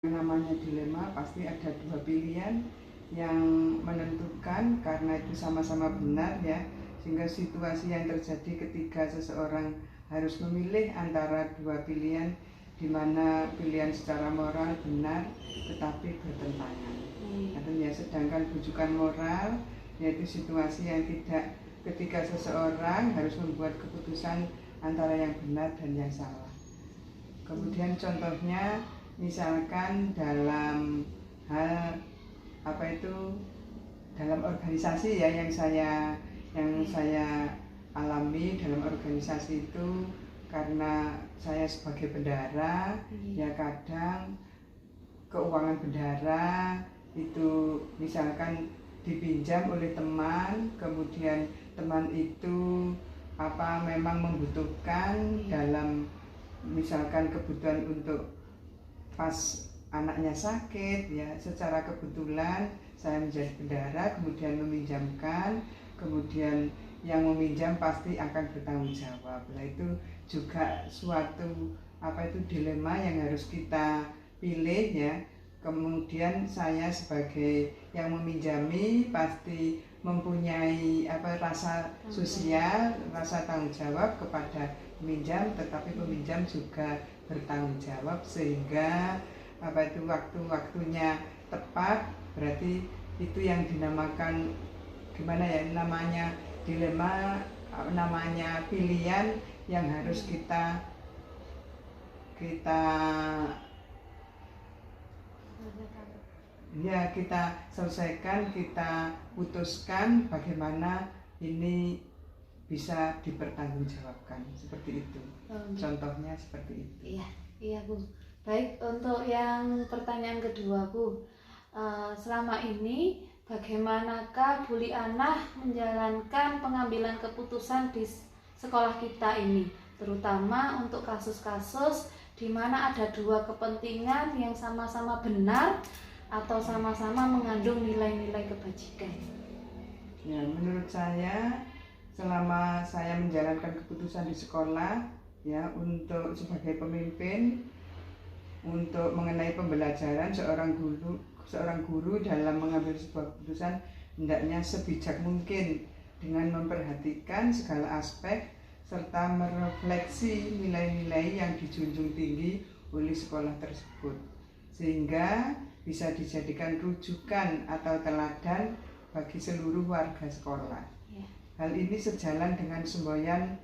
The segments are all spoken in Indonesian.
Namanya dilema pasti ada dua pilihan yang menentukan, karena itu sama-sama benar ya, sehingga situasi yang terjadi ketika seseorang harus memilih antara dua pilihan di mana pilihan secara moral benar tetapi bertentangan. Artinya sedangkan bujukan moral yaitu situasi yang tidak, ketika seseorang harus membuat keputusan antara yang benar dan yang salah. Kemudian contohnya misalkan dalam hal dalam organisasi ya, yang saya alami dalam organisasi itu, karena saya sebagai bendahara ya, kadang keuangan bendahara itu misalkan dipinjam oleh teman, kemudian teman itu memang membutuhkan dalam misalkan kebutuhan untuk pas anaknya sakit ya, secara kebetulan saya menjadi bendahara kemudian meminjamkan, kemudian yang meminjam pasti akan bertanggung jawab. Nah itu juga suatu dilema yang harus kita pilih ya. Kemudian saya sebagai yang meminjami pasti mempunyai rasa sosial, rasa tanggung jawab kepada peminjam, tetapi peminjam juga bertanggung jawab, sehingga waktu-waktunya tepat. Berarti itu yang dinamakan namanya dilema, namanya pilihan yang harus kita selesaikan, kita putuskan bagaimana ini bisa dipertanggungjawabkan, seperti itu. Contohnya seperti itu. Iya Bu. Baik, untuk yang pertanyaan kedua Bu, selama ini bagaimanakah Bu Lianah menjalankan pengambilan keputusan di sekolah kita ini, terutama untuk kasus-kasus di mana ada dua kepentingan yang sama-sama benar atau sama-sama mengandung nilai-nilai kebajikan? Ya, menurut saya selama saya menjalankan keputusan di sekolah ya, untuk sebagai pemimpin, untuk mengenai pembelajaran, seorang guru dalam mengambil sebuah keputusan hendaknya sebijak mungkin dengan memperhatikan segala aspek serta merefleksi nilai-nilai yang dijunjung tinggi oleh sekolah tersebut, sehingga bisa dijadikan rujukan atau teladan bagi seluruh warga sekolah. Hal ini sejalan dengan semboyan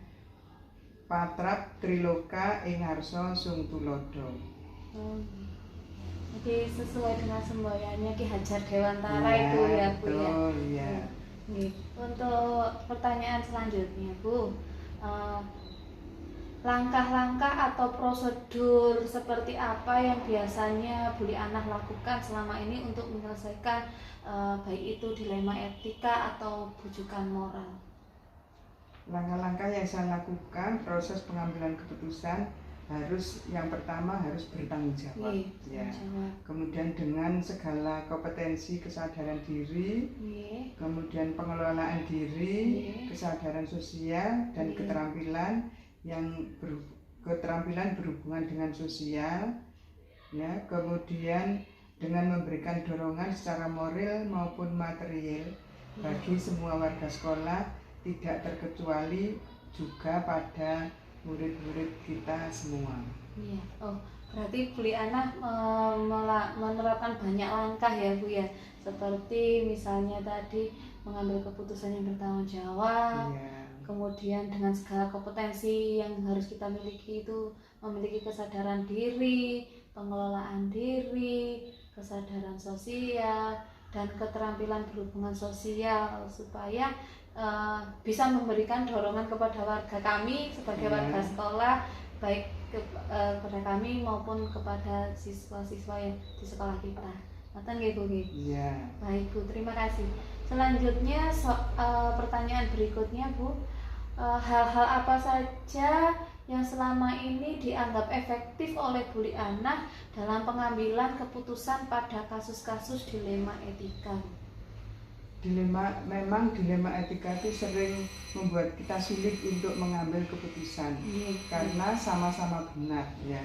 patrap triloka ing harsa sung tulodo. Jadi sesuai dengan semboyannya Ki Hajar Dewantara itu ya Bu ya. Untuk pertanyaan selanjutnya Bu, langkah-langkah atau prosedur seperti apa yang biasanya Bu Lianah lakukan selama ini untuk menyelesaikan baik itu dilema etika atau bujukan moral? Langkah-langkah yang saya lakukan proses pengambilan keputusan yang pertama harus bertanggung jawab ya. Kemudian dengan segala kompetensi, kesadaran diri, kemudian pengelolaan diri, kesadaran sosial dan keterampilan berhubungan dengan sosial ya. Kemudian dengan memberikan dorongan secara moral maupun material bagi semua warga sekolah, tidak terkecuali juga pada murid-murid kita semua. Iya. Berarti Bu Lianah menerapkan banyak langkah ya Bu ya, seperti misalnya tadi mengambil keputusan yang bertanggung jawab, kemudian dengan segala kompetensi yang harus kita miliki itu memiliki kesadaran diri, pengelolaan diri, kesadaran sosial, dan keterampilan berhubungan sosial, supaya bisa memberikan dorongan kepada warga kami sebagai warga sekolah, baik kepada kami maupun kepada siswa-siswa yang di sekolah kita. Ngoten nggih Bu? Baik Bu, terima kasih. Selanjutnya pertanyaan berikutnya Bu, hal-hal apa saja yang selama ini dianggap efektif oleh Bu Lianah dalam pengambilan keputusan pada kasus-kasus dilema etika? Memang dilema etika itu sering membuat kita sulit untuk mengambil keputusan karena sama-sama benar ya.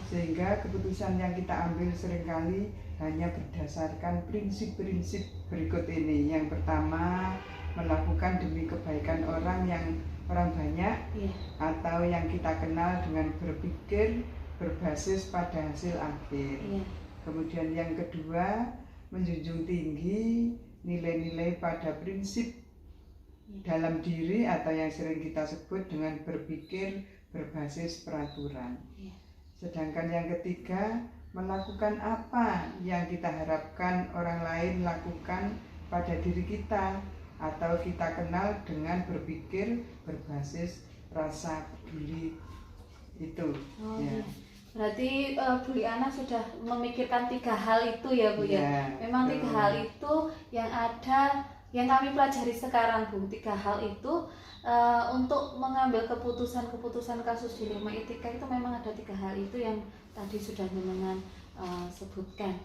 Sehingga keputusan yang kita ambil seringkali hanya berdasarkan prinsip-prinsip berikut ini. Yang pertama, melakukan demi kebaikan orang banyak atau yang kita kenal dengan berpikir berbasis pada hasil akhir. Kemudian yang kedua, menjunjung tinggi nilai-nilai pada prinsip dalam diri atau yang sering kita sebut dengan berpikir berbasis peraturan. Sedangkan yang ketiga, melakukan apa yang kita harapkan orang lain lakukan pada diri kita atau kita kenal dengan berpikir berbasis rasa peduli itu. Berarti Bu Liana sudah memikirkan 3 hal itu ya Bu ya. Memang 3 hal itu yang ada, yang kami pelajari sekarang Bu. 3 hal itu untuk mengambil keputusan kasus dilema etika itu memang ada 3 hal itu yang tadi sudah jenengan sebutkan.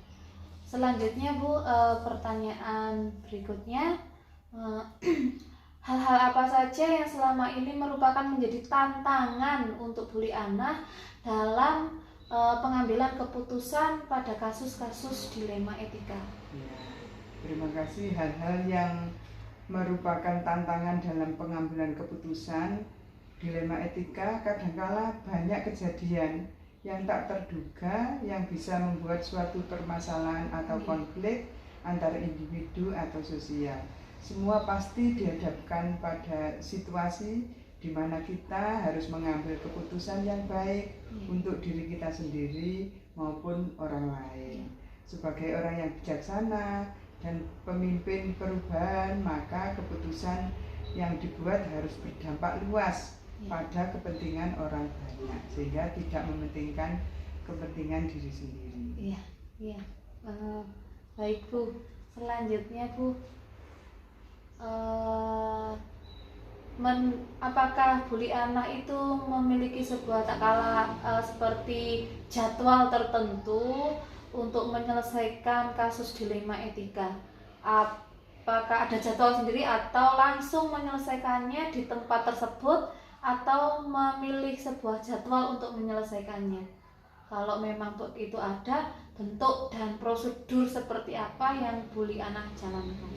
Selanjutnya Bu, pertanyaan berikutnya, hal-hal apa saja yang selama ini merupakan menjadi tantangan untuk Bu Liana dalam pengambilan keputusan pada kasus-kasus dilema etika? Terima kasih. Hal-hal yang merupakan tantangan dalam pengambilan keputusan dilema etika, kadangkala banyak kejadian yang tak terduga yang bisa membuat suatu permasalahan atau konflik antara individu atau sosial. Semua pasti dihadapkan pada situasi di mana kita harus mengambil keputusan yang baik untuk diri kita sendiri maupun orang lain. Sebagai orang yang bijaksana dan pemimpin perubahan, maka keputusan yang dibuat harus berdampak luas pada kepentingan orang banyak, sehingga tidak mementingkan kepentingan diri sendiri. Baik Bu, selanjutnya Bu, apakah Bu Liana itu memiliki sebuah tak kalah seperti jadwal tertentu untuk menyelesaikan kasus dilema etika? Apakah ada jadwal sendiri atau langsung menyelesaikannya di tempat tersebut atau memilih sebuah jadwal untuk menyelesaikannya? Kalau memang itu ada, bentuk dan prosedur seperti apa yang Bu Liana jalankan?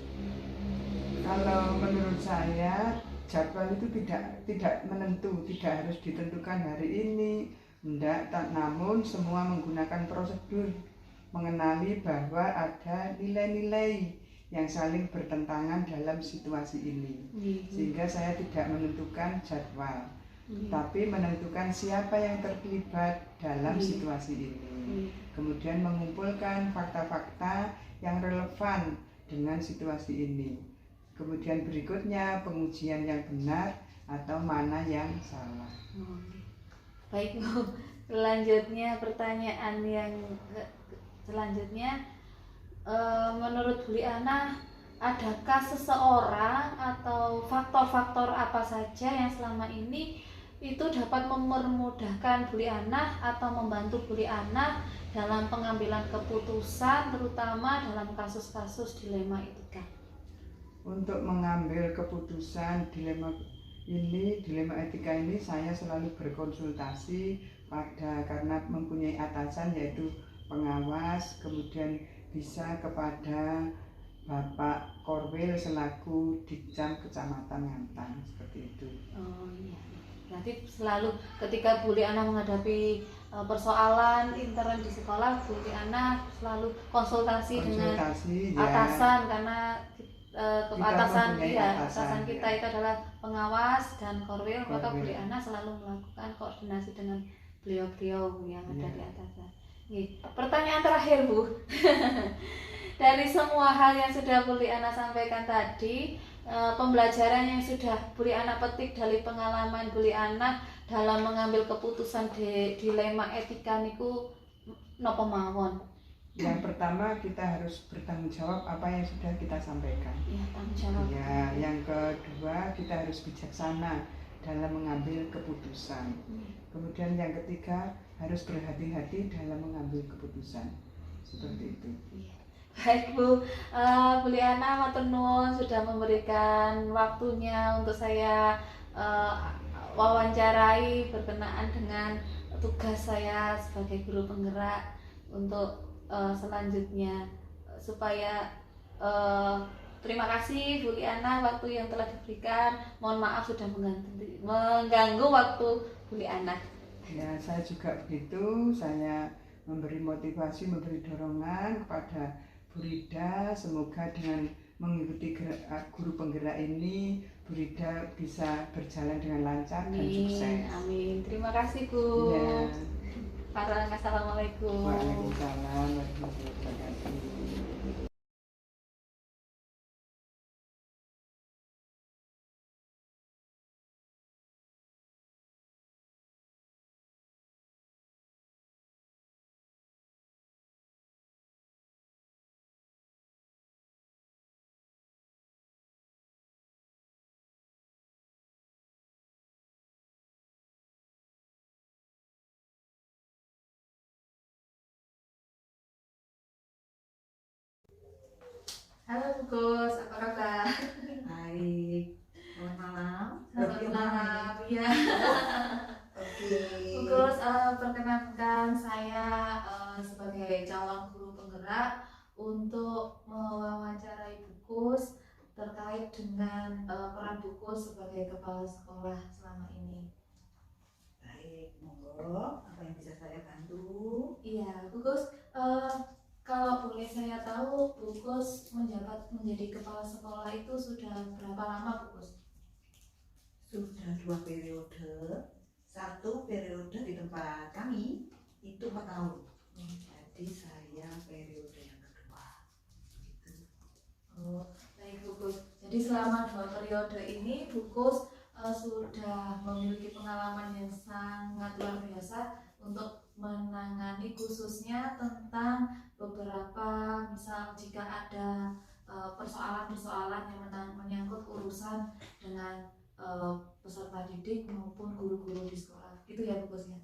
Kalau menurut saya, jadwal itu tidak menentu, tidak harus ditentukan hari ini, namun semua menggunakan prosedur, mengenali bahwa ada nilai-nilai yang saling bertentangan dalam situasi ini, sehingga saya tidak menentukan jadwal, tapi menentukan siapa yang terlibat dalam situasi ini, kemudian mengumpulkan fakta-fakta yang relevan dengan situasi ini. Kemudian berikutnya pengujian yang benar atau mana yang salah. Baik Bu, selanjutnya pertanyaan yang selanjutnya, menurut Bu Liana, adakah seseorang atau faktor-faktor apa saja yang selama ini itu dapat mempermudahkan Bu Liana atau membantu Bu Liana dalam pengambilan keputusan, terutama dalam kasus-kasus dilema etika? Untuk mengambil keputusan dilema etika ini, saya selalu berkonsultasi karena mempunyai atasan yaitu pengawas, kemudian bisa kepada Bapak Korwil selaku Ditjam Kecamatan Ngantang, seperti itu. Berarti selalu ketika Bu Liana menghadapi persoalan intern di sekolah, Bu Liana selalu konsultasi dengan atasan, karena atasan kita itu adalah pengawas dan Korwil, maka Bu Liana selalu melakukan koordinasi dengan beliau-beliau yang ada di atasan. Pertanyaan terakhir Bu, dari semua hal yang sudah Bu Liana sampaikan tadi, pembelajaran yang sudah Bu Liana petik dari pengalaman Bu Liana dalam mengambil keputusan dilema etika niku napa mawon? Yang pertama, kita harus bertanggung jawab apa yang sudah kita sampaikan. Tanggung jawab. Yang kedua, kita harus bijaksana dalam mengambil keputusan. Kemudian yang ketiga, harus berhati-hati dalam mengambil keputusan. Seperti itu. Baik Bu, Bu Liana matur nuwun sudah memberikan waktunya untuk saya eh, wawancarai berkenaan dengan tugas saya sebagai guru penggerak untuk selanjutnya supaya eh, terima kasih Bu Liana waktu yang telah diberikan. Mohon maaf sudah mengganggu waktu Bu Liana. Ya, saya juga begitu. Saya memberi motivasi, memberi dorongan kepada Bu Rida. Semoga dengan mengikuti guru penggerak ini, Bu Rida bisa berjalan dengan lancar dan sukses. Amin. Terima kasih Bu. Ya. Assalamualaikum. Waalaikumsalam warahmatullahi wabarakatuh. Halo Bu Gus, apa kabar? Baik, selamat malam. Selamat malam. Ya. Oke. Bu Gus, perkenankan saya sebagai calon guru penggerak untuk mewawancarai Bu Gus terkait dengan peran Bu Gus sebagai kepala sekolah selama ini. Baik, monggo. Apa yang bisa saya bantu? Iya, Bu Gus. Kalau boleh saya tahu, Bu Gus menjabat menjadi kepala sekolah itu sudah berapa lama, Bu Gus? Sudah 2 periode. 1 periode di tempat kami itu 4 tahun. Jadi saya periode yang kedua. Gitu. Oh, baik Bu Gus. Jadi selama 2 periode ini Bu Gus sudah memiliki pengalaman yang sangat luar biasa untuk menangani khususnya tentang beberapa misal jika ada persoalan-persoalan yang menyangkut urusan dengan peserta didik maupun guru-guru di sekolah. Gitu ya Bu Gus ya?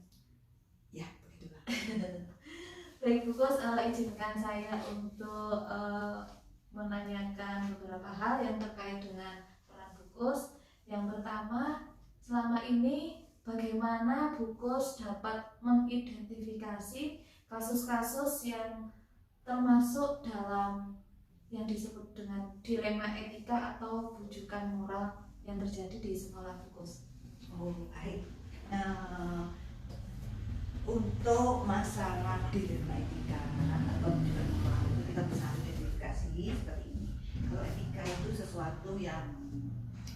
Ya, begitulah. Baik Bu Gus, izinkan saya untuk menanyakan beberapa hal yang terkait dengan peran Bu Gus. Yang pertama, selama ini bagaimana Bu Gus dapat mengidentifikasi kasus-kasus yang termasuk dalam yang disebut dengan dilema etika atau bujukan moral yang terjadi di sekolah Bu Gus? Oh, baik. Untuk masalah dilema etika atau bujukan moral itu kita bisa identifikasi seperti ini. Kalau etika itu sesuatu yang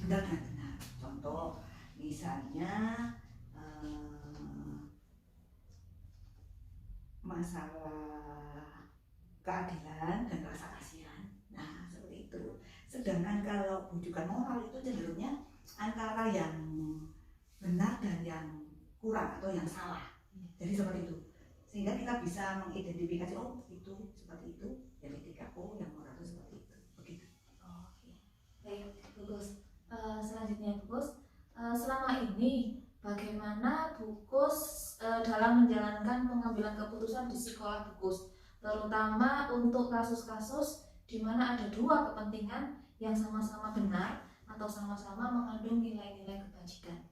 benar dan benar. Contoh, misalnya masalah keadilan dan rasa kasihan. Nah, seperti itu. Sedangkan kalau bujukan moral itu cenderungnya antara yang benar dan yang kurang atau yang salah. Jadi seperti itu. Sehingga kita bisa mengidentifikasi, oh itu seperti itu, yang etika, oh yang moral itu seperti itu. Begitu. Oke. Baik, Bu Gus. Selanjutnya Bu Gus, selama ini bagaimana Bu Gus dalam menjalankan pengambilan keputusan di sekolah Bu Gus, terutama untuk kasus-kasus di mana ada dua kepentingan yang sama-sama benar atau sama-sama mengandung nilai-nilai kebajikan?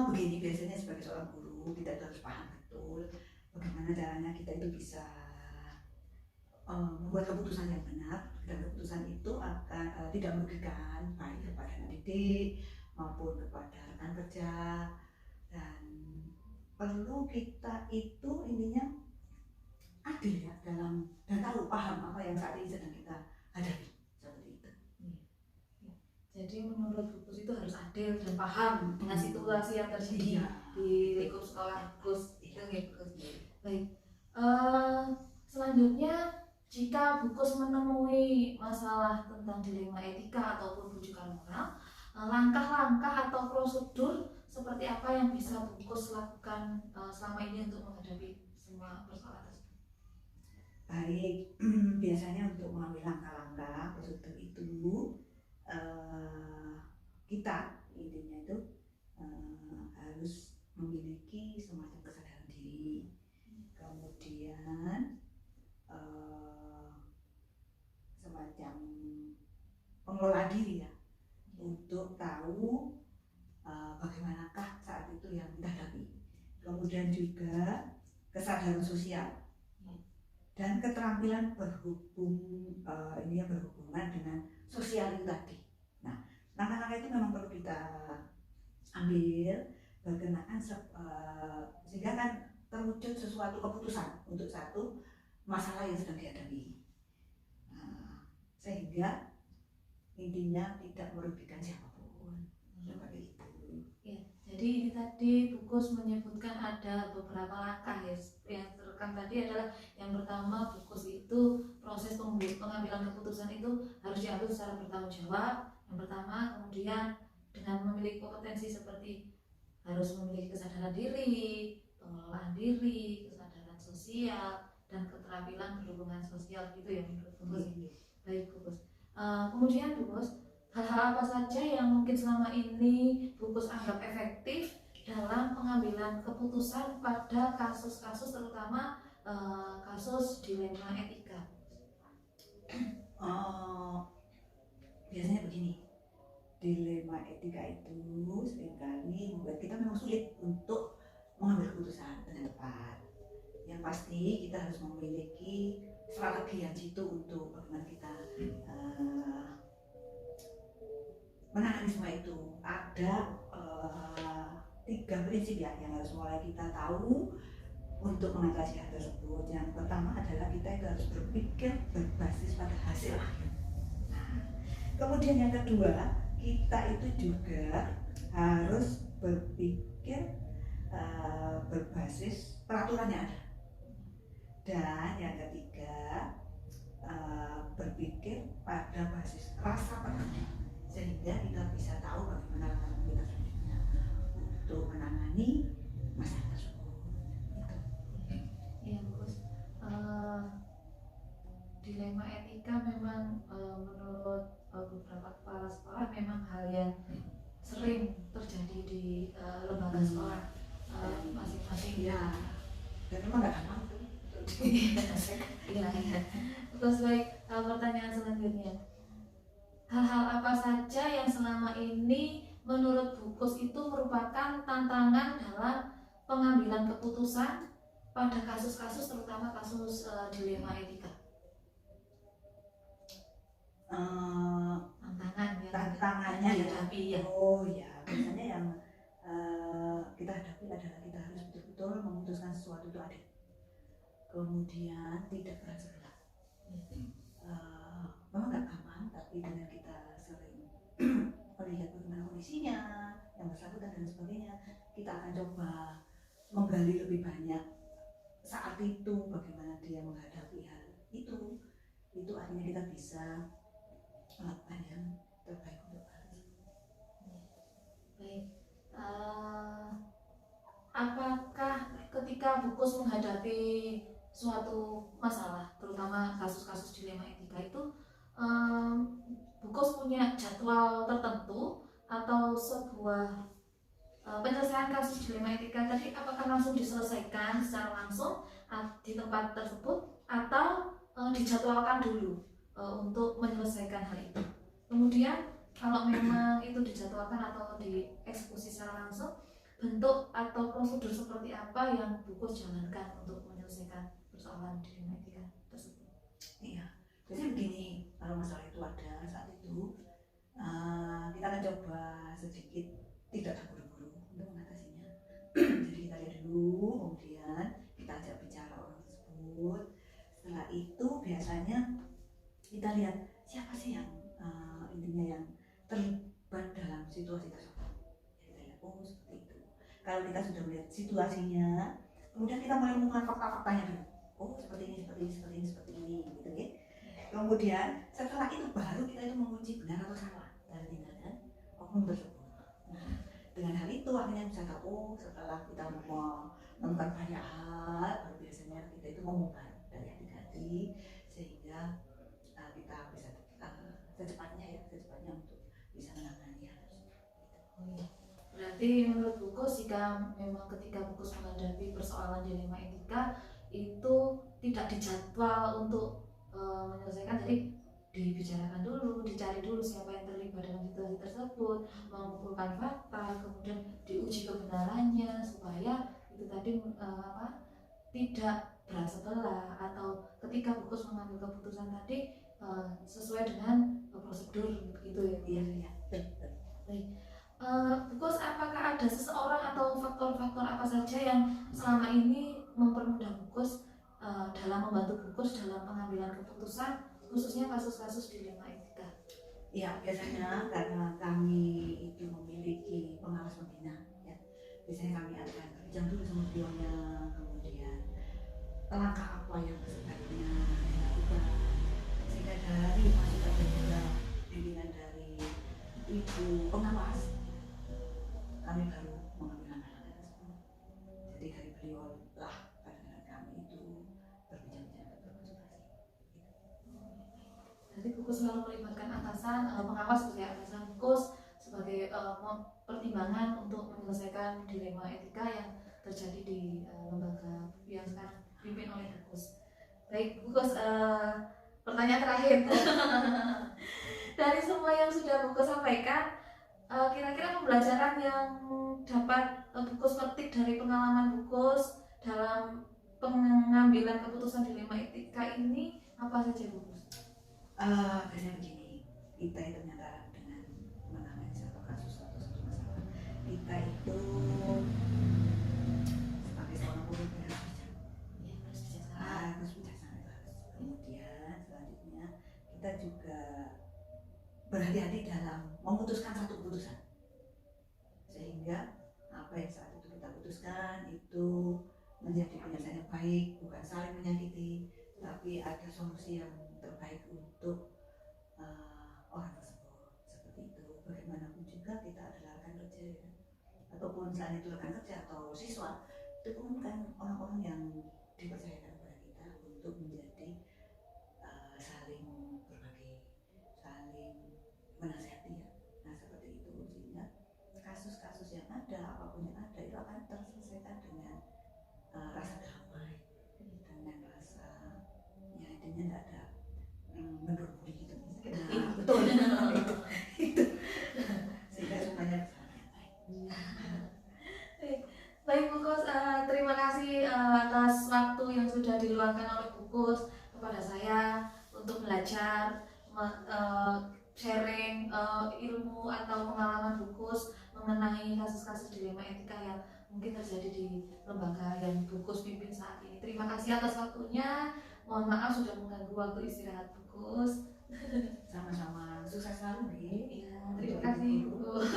Begini, biasanya sebagai seorang guru kita harus paham betul bagaimana caranya kita itu bisa membuat keputusan yang benar, dan keputusan itu akan tidak merugikan baik kepada anak didik maupun kepada rekan kerja, dan perlu kita itu intinya adil ya dalam dan tahu paham apa yang saat ini sedang kita hadapi, seperti itu. Jadi menurut Bu Gus itu harus adil dan paham dengan situasi yang terjadi di lingkup sekolah Bu Gus. Itu ya Bu Gus. Baik. Selanjutnya, jika Bu Gus menemui masalah tentang dilema etika ataupun bujukan moral, langkah-langkah atau prosedur seperti apa yang bisa Bu Gus lakukan selama ini untuk menghadapi semua persoalan tersebut? Baik, biasanya untuk mengambil langkah-langkah prosedur itu kita intinya itu harus memiliki semacam kesadaran diri, kemudian mengelola diri ya, untuk tahu bagaimanakah saat itu yang kita hadapi. Kemudian juga kesadaran sosial dan keterampilan berhubungan dengan sosial itu tadi. Nah, langkah-langkah itu memang perlu kita ambil berkenaan sehingga kan terwujud sesuatu keputusan untuk satu masalah yang sedang dihadapi. Sehingga intinya tidak merugikan siapapun, seperti itu. Ya, jadi ini tadi Bukus menyebutkan ada beberapa langkah ya. Yang terekam tadi adalah yang pertama, Bukus itu proses pengambilan keputusan itu harus diambil secara bertanggung jawab. Yang pertama, kemudian dengan memiliki kompetensi seperti harus memiliki kesadaran diri, pengelolaan diri, kesadaran sosial, dan keterampilan berhubungan sosial gitu ya menurut Bukus. Baik Bukus. Kemudian Bukus, hal-hal apa saja yang mungkin selama ini Bukus anggap efektif dalam pengambilan keputusan pada kasus-kasus terutama kasus dilema etika? Biasanya begini, dilema etika itu seringkali membuat kita memang sulit untuk mengambil keputusan dengan tepat. Yang pasti kita harus memiliki strategi yang jitu untuk bagaimana kita menangani semua itu. Ada 3 prinsip ya yang harus mulai kita tahu untuk mengatasi hal tersebut. Yang pertama adalah kita itu harus berpikir berbasis pada hasil akhir. Kemudian yang kedua, kita itu juga harus berpikir berbasis peraturan yang ada. Dan yang ketiga, berpikir pada basis rasa peduli, sehingga kita bisa tahu bagaimana langkah kita selanjutnya untuk menangani masalah tersebut. Iya Gus, dilema etika memang menurut beberapa kepala sekolah memang hal yang sering terjadi di lembaga sekolah masing-masing. Ya, dan memang nggak gampang tuh. Iya. Terus baik, pertanyaan selanjutnya, hal-hal apa saja yang selama ini menurut Bukus itu merupakan tantangan dalam pengambilan keputusan pada kasus-kasus terutama kasus dilema etika? Tantangannya ya. Dihadapi, ya. Oh ya, biasanya yang kita hadapi adalah kita harus betul-betul memutuskan sesuatu itu adil, kemudian tidak berat sebelah. Memang nggak gampang, tapi dengan kita sering melihat bagaimana kondisinya, yang bersangkutan dan sebagainya, kita akan coba menggali lebih banyak saat itu bagaimana dia menghadapi hal itu akhirnya kita bisa melakukan yang terbaik untuk hal tersebut. Baik, apakah ketika Bukus menghadapi suatu masalah, terutama kasus-kasus dilema etika itu, Bukus punya jadwal tertentu atau sebuah penyelesaian kasus dilema etika tadi apakah langsung diselesaikan secara langsung di tempat tersebut atau dijadwalkan dulu untuk menyelesaikan hal itu? Kemudian kalau memang itu dijadwalkan atau dieksekusi secara langsung, bentuk atau prosedur seperti apa yang Bukus jalankan untuk menyelesaikan persoalan dilema etika tersebut? Iya, jadi begini, kalau masalah itu ada saat itu kita akan coba sedikit tidak terburu-buru untuk mengatasinya. Jadi kita lihat dulu, kemudian kita ajak bicara orang tersebut. Setelah itu biasanya kita lihat siapa sih yang intinya yang terlibat dalam situasi tersebut. Ya, kita lihat, oh seperti itu. Kalau kita sudah melihat situasinya, kemudian kita mulai mengungkap fakta-faktanya dulu. Oh seperti ini, gitu ya. Kemudian setelah itu baru kita itu menguji benar atau salah dari tindakan oknum tersebut. Nah, dengan hal itu akhirnya bisa tahu, oh setelah kita menemukan banyak hal, baru biasanya kita itu mengubah dari hati-hati sehingga kita bisa secepatnya untuk bisa menangani hal tersebut. Berarti menurut Bukus, jika memang ketika Bukus menghadapi persoalan dilema etika itu tidak dijadwal untuk menyelesaikan, jadi dibicarakan dulu, dicari dulu siapa yang terlibat dalam situasi tersebut, mengumpulkan fakta, kemudian diuji kebenarannya supaya itu tadi tidak berat sebelah, atau ketika Bukus mengambil keputusan tadi sesuai dengan prosedur gitu ya. Iya, betul. Baik. Bukus, apakah ada seseorang atau faktor-faktor apa saja yang selama ini mempermudah Bukus dalam membantu Bukus dalam pengambilan keputusan, khususnya kasus-kasus dilema etika? Ya, biasanya karena kami itu memiliki pengawas pembina, ya, biasanya kami akan berbincang dulu sama beliaunya, kemudian langkah apa yang sebaiknya dilakukan, sehingga dari masukan dan juga bimbingan dari ibu pengawas, kami baru mengambil langkah-langkah tersebut. Jadi dari beliau lah kadang-kadang kami itu berbincang-bincang dan berkonsultasi. Jadi Bukus selalu melibatkan atasan, pengawas sebagai atasan Bukus sebagai pertimbangan untuk menyelesaikan dilema etika yang terjadi di lembaga yang sekarang dipimpin oleh Bukus. Baik Bukus, pertanyaan terakhir. Dari semua yang sudah Bukus sampaikan, kira-kira pembelajaran yang dapat Bukus petik dari pengalaman Bukus dalam pengambilan keputusan dilema etika ini apa saja Bukus? Biasanya begini, kita itu ternyata dengan menangani satu kasus atau satu masalah, kita itu sebagai seorang pemimpin harus bijaksana, kemudian selanjutnya kita juga berhati-hati dalam memutuskan satu keputusan, sehingga apa yang saat itu kita putuskan itu menjadi penyelesaian yang baik, bukan saling menyakiti, tapi ada solusi yang terbaik untuk orang tersebut. Seperti itu. Bagaimanapun juga kita adalah rekan kerja, ya. Ataupun misalnya itu rekan kerja atau siswa, itu pun kan orang-orang yang dipercayakan kepada kita untuk menjadi saling berbagi, saling menasihati, ya. Nah seperti itu, sehingga kasus-kasus yang ada, apapun yang ada itu akan terselesaikan dengan rasa damai, dengan rasa intinya tidak ada mendorong gitu. Nah, betul. itu sehingga semuanya Baik Bukus, terima kasih atas waktu yang sudah diluangkan oleh Bukus kepada saya untuk belajar, sharing ilmu atau pengalaman Bukus mengenai kasus-kasus dilema etika yang mungkin terjadi di lembaga yang Bukus pimpin saat ini. Terima kasih atas waktunya. Mohon maaf sudah mengganggu waktu istirahat Bukus. Sama-sama, sukses selalu nih. Ya, terima kasih Bukus.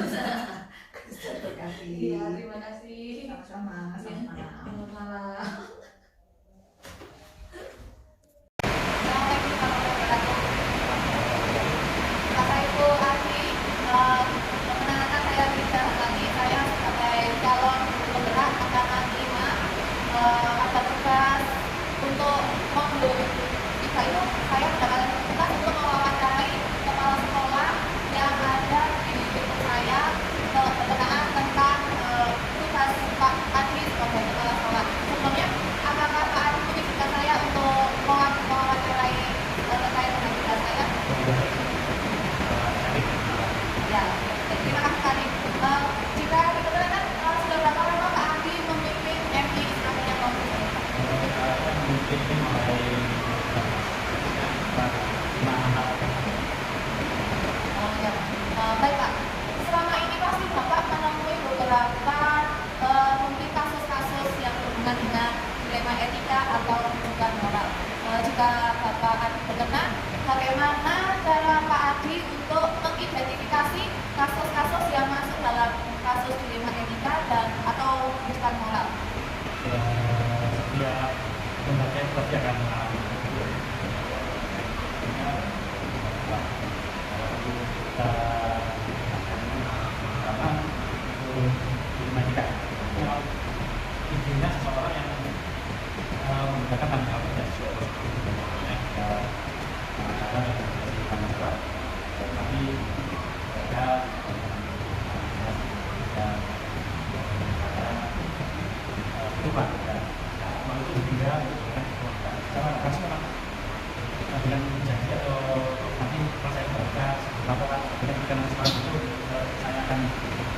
Terima kasih. Iya, terima kasih. Sama-sama. Selamat malam. Selamat malam. Bapak Ibu ahli, perkenalkan saya Rita Lani. Saya sebagai calon penggerak angkatan 5 ada tugas untuk itu saya mendapatkan tugas untuk mewawancarai kepala sekolah yang ada di lingkup saya berkenaan tentang tugas Pak Adi sebagai kepala sekolah. Sebelumnya karena semalam itu saya akan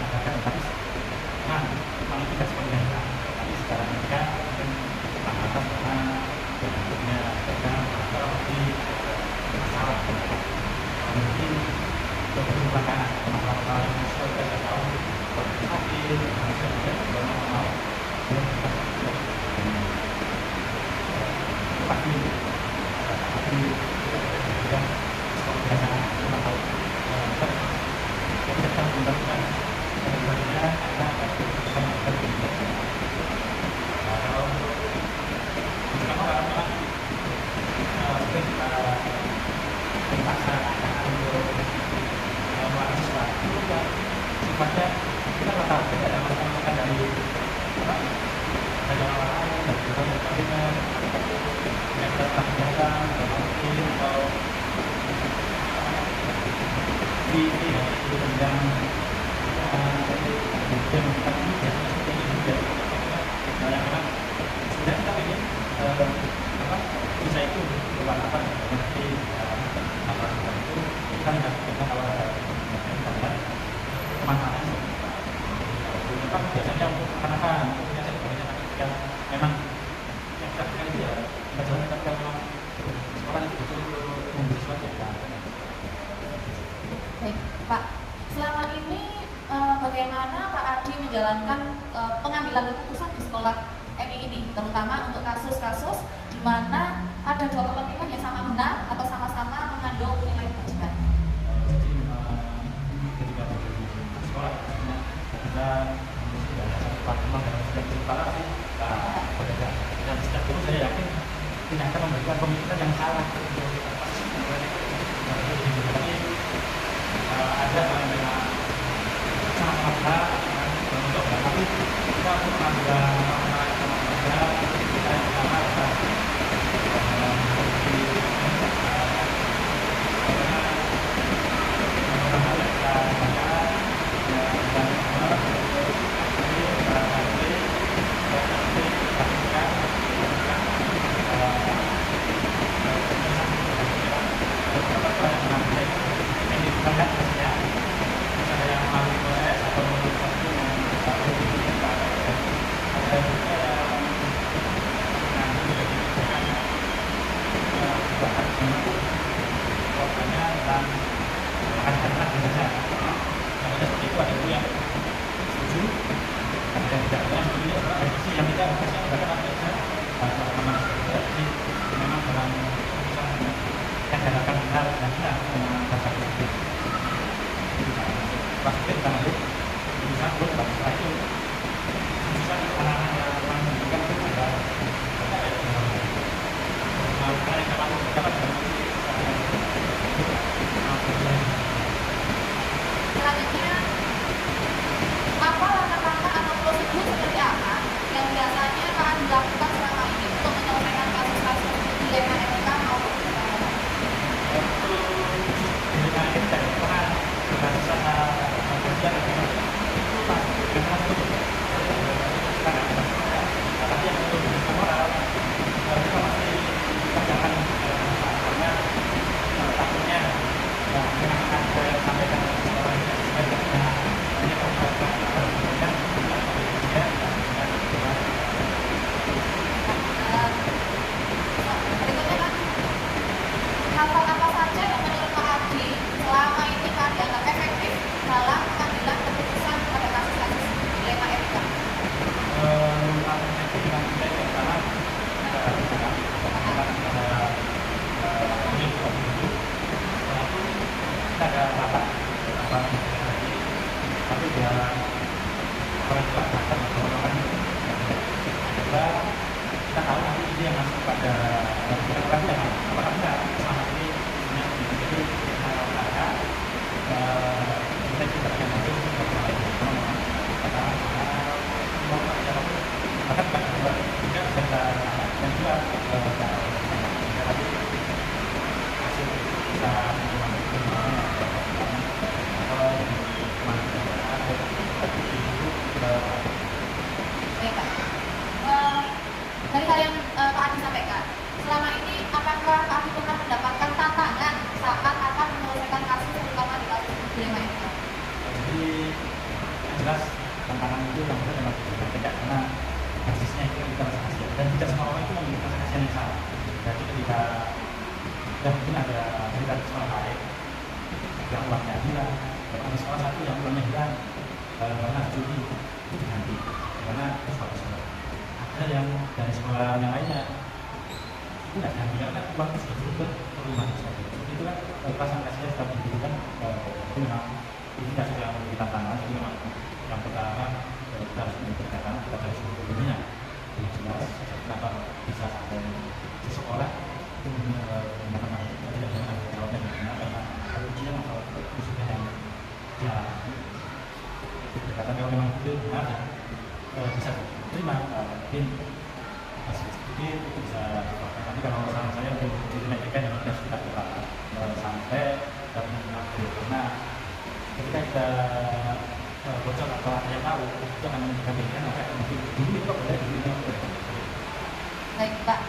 adakan, tapi nah kalau tidak seperti biasa, tapi secara mereka mungkin lantaran karena bentuknya mereka atau di masalah mungkin keberuntungan masalah yang sudah saya tahu tapi saya tidak mau pasti tidak kebiasaan cuma tahu kita menggunakan sebenarnya karena keputusan kalau pertama orang dipaksa untuk melakukan sesuatu yang sifatnya kita nggak tahu, kita ada masalah dari orang lain, dari orang sebagainya, yang datang mungkin atau di yang yang tadi biasanya seperti ini juga banyak orang sebenarnya kita ingin bisa itu berwarna apa seperti apa itu kan kita kalau ada kemanfaatan itu kan biasanya untuk anak-anak punya sebenarnya yang memang yang kita lakukan itu ya bagaimana kita memang sekolah itu betul memberi sesuatu yang Baik, Pak. Selama ini bagaimana Pak Adi menjalankan pengambilan keputusan di sekolah MI ini, terutama untuk kasus-kasus di mana ada dua kepentingan yang sama benar atau sama-sama mengandung nilai kewajiban? Jadi ketika di sekolah kita Fatimah dan setiap kepala sih berbeda. Dan setiap guru saya yakin tidak akan memberikan pemikiran yang salah. Tapi ada yang sama-sama benar untuk tapi kita untuk mengambil kita sama Selanjutnya, apa langkah-langkah atau prosedur seperti apa yang biasanya akan dilakukan selama ini untuk menyelesaikan kasus-kasus dilema etika maupun berikutnya kan, hal-hal apa saja yang menurut Pak Adi selama ini kan dianggap efektif dalam pengambilan keputusan pada kasus-kasus dilema etika? Ada rapat tapi dia orang tua akan melakukan kita tahu nanti ini yang masuk pada orang yang apakah benar selama ini jadi ada kita juga yang masuk bahkan juga serta dan juga hasil bisa jelas tantangan itu yang benar memang tidak karena basisnya itu kita rasa kasihan dan tidak semua orang itu memiliki rasa kasihan yang sama. Jadi ketika dan mungkin ada cerita di sekolah lain yang uangnya hilang, dan ada sekolah satu yang uangnya hilang karena judi itu diganti karena sekolah ada yang dari sekolah yang lainnya itu tidak diganti karena uang itu sudah berubah ke rumah itu kan perasaan kasihan tetap itu kan itu memang ini tidak sudah menjadi tantangan. Jadi memang yang pertama kita harus memperhatikan kita harus mempunyainya yang jelas kenapa bisa sampai di sekolah itu menggunakan tidak dengan jawabnya bagaimana karena kalau dia masalah khususnya yang dia berkata kalau memang itu benar dan bisa diterima mungkin masih sedikit itu bisa dilakukan. Tapi kalau saran saya untuk dinaikkan yang harus kita berlakukan sampai karena ketika kita bocor atau ada yang tahu itu akan menunjukkan pilihan maka mungkin dulu itu boleh dulu itu boleh. Baik Pak,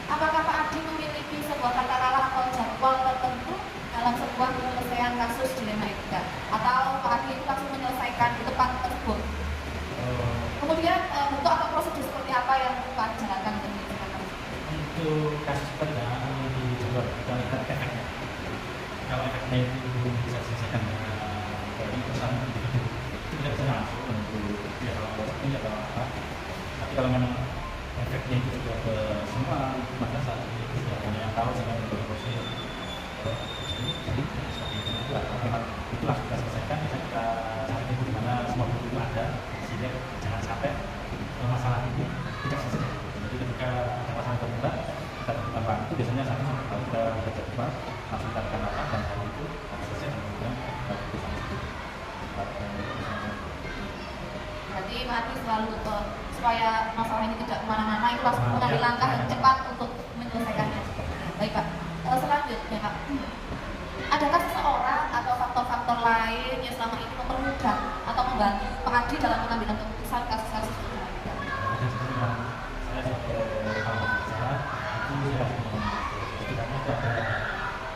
apakah Pak Adi memiliki sebuah katakanlah atau jadwal tertentu dalam sebuah penyelesaian kasus dilema etika atau Pak Adi itu langsung menyelesaikan di tempat tersebut? Kemudian bentuk atau prosedur seperti apa yang Pak Adi jalankan untuk menyelesaikan kasus? Untuk kasus pertama di jadwal kita lihat efeknya. Kalau efeknya itu bisa diselesaikan dari perusahaan individu itu tidak bisa langsung untuk ya kalau ini atau apa. Tapi kalau memang efeknya itu sudah ke semua maka saat ini sudah banyak yang tahu sehingga untuk proses jadi seperti itu memang itulah kita selesaikan bisa kita cari di mana semua buku itu ada sehingga jangan sampai masalah itu tidak selesai. Jadi ketika ada masalah terbuka kita tentukan waktu itu biasanya satu kalau kita bisa jadwal langsung kita akan apa dan hari itu akan selesai dan kemudian itu sama itu. Berarti Pak Adi selalu supaya masalah ini tidak kemana-mana itu langsung mengambil langkah yang cepat untuk menyelesaikannya. Baik Pak, selanjutnya Pak, adakah seseorang atau faktor-faktor lain yang selama ini mempermudah atau membantu Pak Adi dalam mengambil keputusan kasus-kasus ini? Saya sebagai kalau bicara itu saya setidaknya itu ada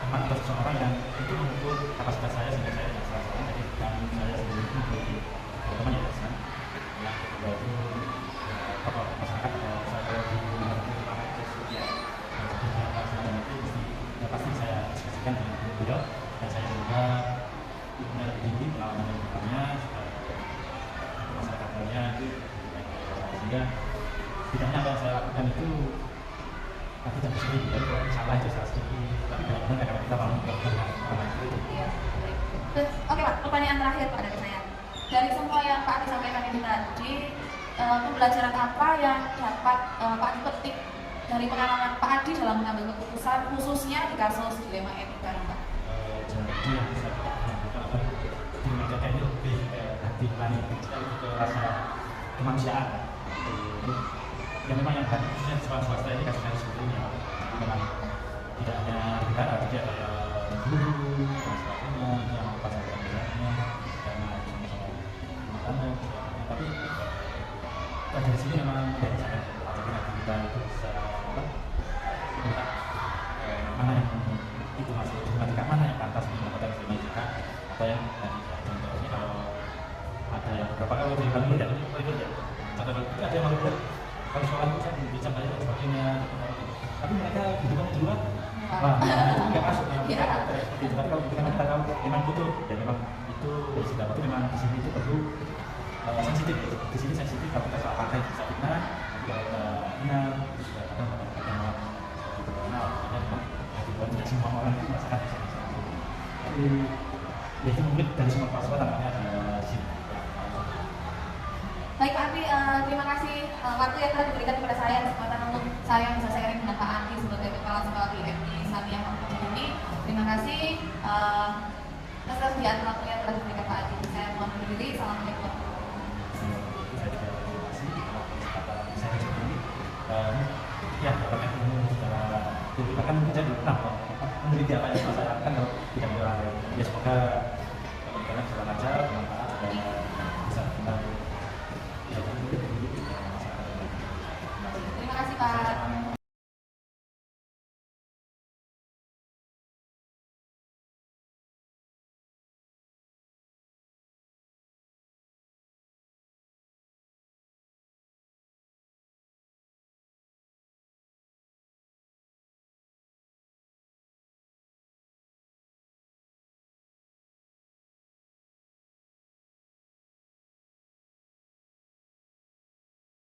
teman atau seseorang yang itu mengukur kapasitas saya sehingga saya tidak salah jadi kami saya sendiri itu menjadi teman yang biasa yang kedua itu apa masyarakat atau saya di lingkungan sosial dan itu pasti saya diskusikan dengan beliau dan saya juga punya tinggi pengalaman yang bertanya masyarakatnya itu sehingga tidaknya apa yang saya lakukan itu tapi tidak sedih dan kalau salah itu salah sedih tapi benar-benar karena kita mau melakukan hal itu. Oke Pak, pertanyaan terakhir Pak dari saya. Dari semua yang Pak Adi sampaikan ini tadi, pembelajaran apa yang dapat Pak Adi petik dari pengalaman Pak Adi dalam mengambil keputusan khususnya di kasus dilema etika ini Pak? Jadi yang saya lakukan apa di media ini lebih hati nurani ke rasa kemanusiaan. Ya memang yang hati khususnya di sekolah swasta ini kasus-kasus seperti ini memang tidak hanya negara, tidak ada guru dan sebagainya yang pasal pembelajarannya karena sama-sama rumah tangga tapi dari sini memang dari sangat jadi kita itu bisa minta mana yang itu masuk matematika mana yang pantas mendapatkan matematika atau yang contohnya kalau ada yang beberapa kali dari kami tidak itu ya contoh itu ada yang malu kalau soal itu saya bisa banyak dan sebagainya tapi mereka butuhkannya di luar wah itu nggak masuk seperti itu tapi kalau kita tahu memang butuh ya memang itu sudah waktu memang di sini itu perlu sensitif di sini sensitif kalau kita soal pakai bisa benar kalau benar sudah kadang malah itu benar ada tidak semua orang itu masalah tapi ya itu mungkin dari semua pasal tampaknya ada di sini. Baik Pak Adi, terima kasih waktu yang telah diberikan kepada saya, kesempatan untuk saya bisa sharing dengan Pak Adi sebagai kepala sekolah BMI Syariah Mahfudz ini. Terima kasih atas kesediaan waktu yang telah diberikan Pak Adi. Saya mohon undur diri. Assalamualaikum warahmatullahi wabarakatuh. Ya, karena ilmu secara kita kan mungkin jadi meneliti apa yang saya lakukan kalau tidak ada ya semoga